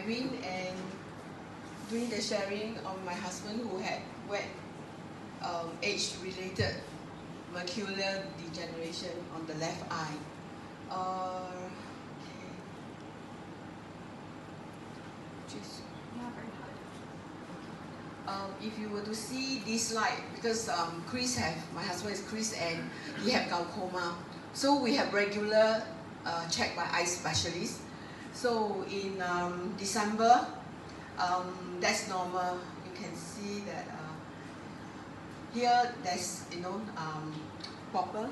Irene and doing the sharing of my husband who had wet age-related macular degeneration on the left eye. If you were to see this slide, because my husband is Chris, and he had glaucoma, so we have regular check by eye specialists. So in December, that's normal. You can see that here there's proper,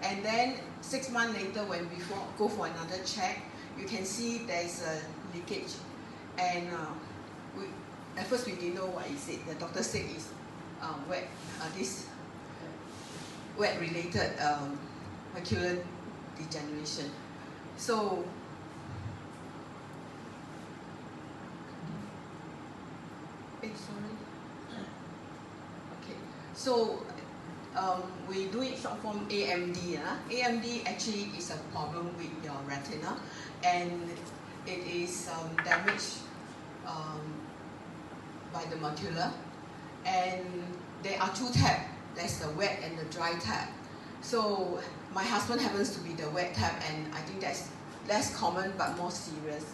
and then 6 months later when we go for another check, you can see there's a leakage, and at first we didn't know what is it. The doctor said it's wet, this wet-related macular degeneration. So So we do it short form AMD. AMD actually is a problem with your retina, and it is damaged by the macula. And there are two tabs. There's the wet and the dry tab. So my husband happens to be the wet tab, and I think that's less common but more serious.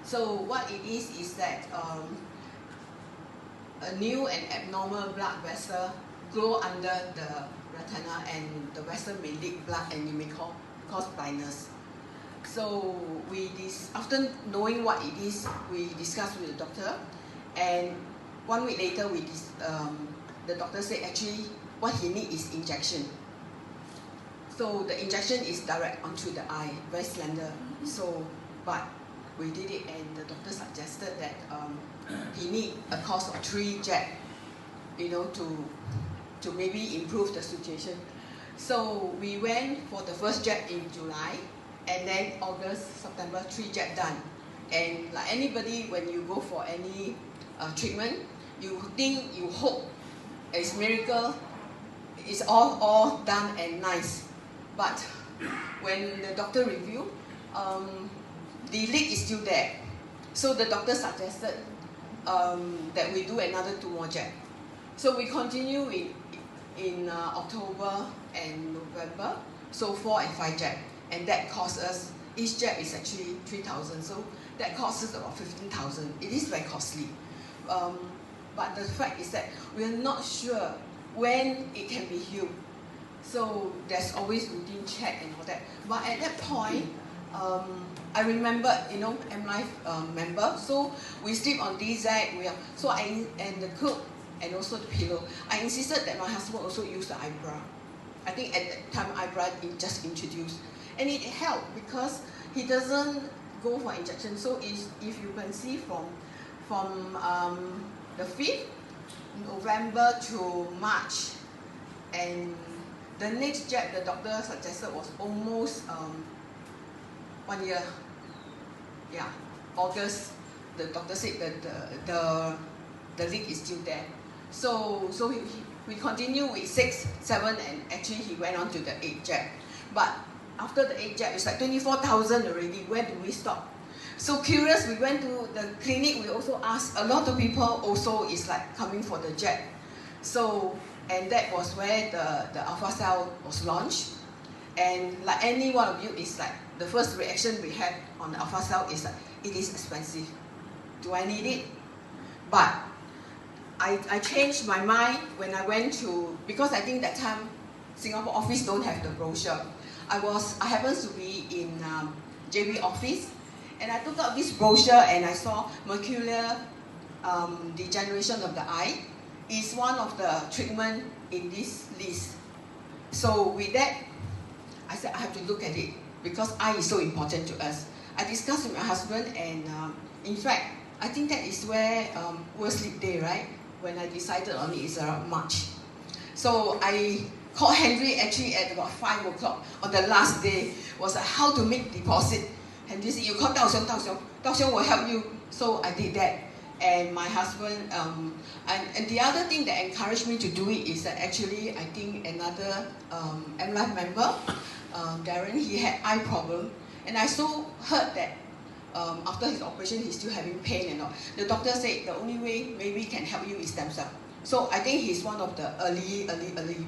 So what it is that a new and abnormal blood vessel grow under the retina, and the vessel may leak blood and it may cause blindness. So after knowing what it is, we discussed with the doctor, and 1 week later the doctor said actually what he needs is injection. So the injection is direct onto the eye, very slender. So, but we did it, and the doctor suggested that he need a course of 3 jabs, to maybe improve the situation. So we went for the first jab in July, and then August, September, 3 jabs done. And like anybody, when you go for any treatment, you hope it's miracle, it's all done and nice. But when the doctor reviewed, the leak is still there. So the doctor suggested that we do another 2 more jabs. So we continue in October and November, so 4 and 5 jabs, and that costs us, each jab is actually 3,000, so that costs us about 15,000. It is very costly. But the fact is that we're not sure when it can be healed. So there's always routine check and all that. But at that point, I remember, MLife member, so we sleep on DZ, and the cook, and also the pillow. I insisted that my husband also use the eyebrow. I think at that time eyebrow just introduced, and it helped because he doesn't go for injection. So if you can see from the 5th November to March, and the next jab the doctor suggested was almost 1 year. Yeah, August, the doctor said that the leak is still there. So we continue with 6, 7, and actually he went on to the 8th jab. But after the 8th jab, it's like 24,000 already. Where do we stop? So curious, we went to the clinic. We also asked, a lot of people also is like coming for the jab. So, and that was where the alphaCelle was launched. And like any one of you, is like the first reaction we had on the alphaCelle is like, it is expensive. Do I need it? But I changed my mind when I went to, because I think that time Singapore office don't have the brochure. I happens to be in JB office, and I took out this brochure and I saw macular degeneration of the eye is one of the treatment in this list. So with that, I said I have to look at it because eye is so important to us. I discussed with my husband, and in fact, I think that is where World Sleep Day, right? When I decided on it is around March. So I called Henry actually at about 5 o'clock on the last day, was like how to make deposit. Henry said, you call Dao Xiong will help you. So I did that. And my husband, and the other thing that encouraged me to do it is that actually I think another MLife member, Darren, he had eye problem. And I so heard that after his operation, he's still having pain and all. The doctor said the only way maybe can help you is stem cell. So I think he's one of the early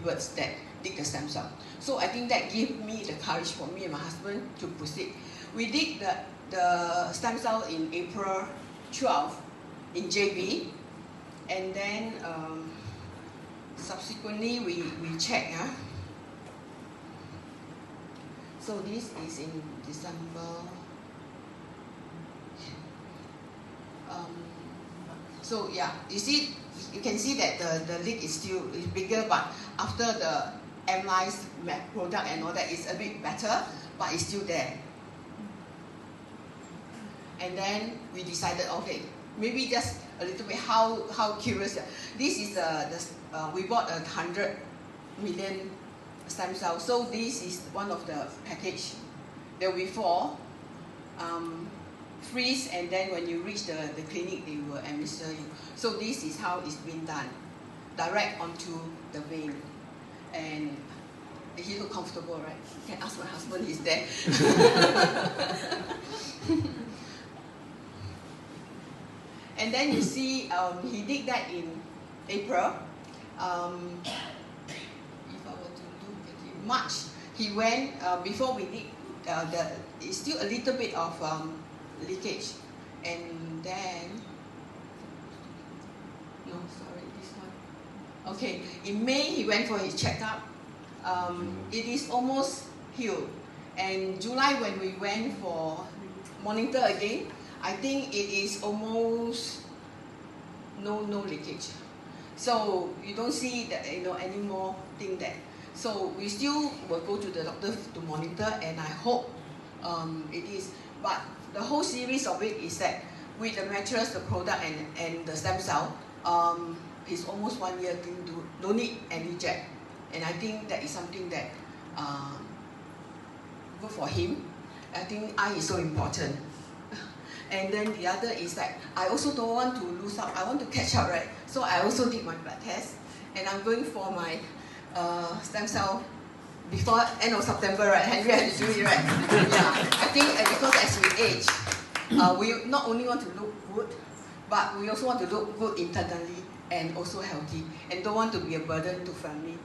birds that did the stem cell. So I think that gave me the courage for me and my husband to proceed. We did the stem cell in April 12 in JB, and then subsequently we checked. So this is in December. So yeah, you can see that the leak is still bigger, but after the analyzed product and all that, it's a bit better, but it's still there. And then we decided, okay, maybe just a little bit how curious. This is we bought 100 million stem cells. So this is one of the package. There will be 4. Freeze, and then when you reach the clinic, they will administer you. So this is how it's been done, direct onto the vein. And he look comfortable, right? You can ask my husband, he's there. And then you see, he did that in April. If I were to look at it, March, he went, before we did, it's still a little bit of leakage. And then, no, sorry, this one. Okay, in May, he went for his checkup. It is almost healed. And July, when we went for monitor again, I think it is almost no leakage. So you don't see that, any more thing there. So we still will go to the doctor to monitor, and I hope it is. But the whole series of it is that with the mattress, the product, and the stem cell, it's almost 1 year, don't need any jab. And I think that is something that good for him. I think eye is so important. And then the other is that I also don't want to lose out. I want to catch up, right? So I also did my blood test, and I'm going for my stem cell before end of September, right? Henry has to do it, right? Yeah. I think because as we age, we not only want to look good, but we also want to look good internally and also healthy, and don't want to be a burden to family,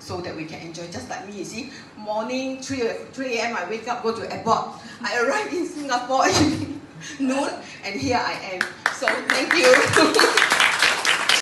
so that we can enjoy. Just like me, you see, morning 3 a.m. I wake up, go to airport. I arrive in Singapore noon, and here I am. So thank you.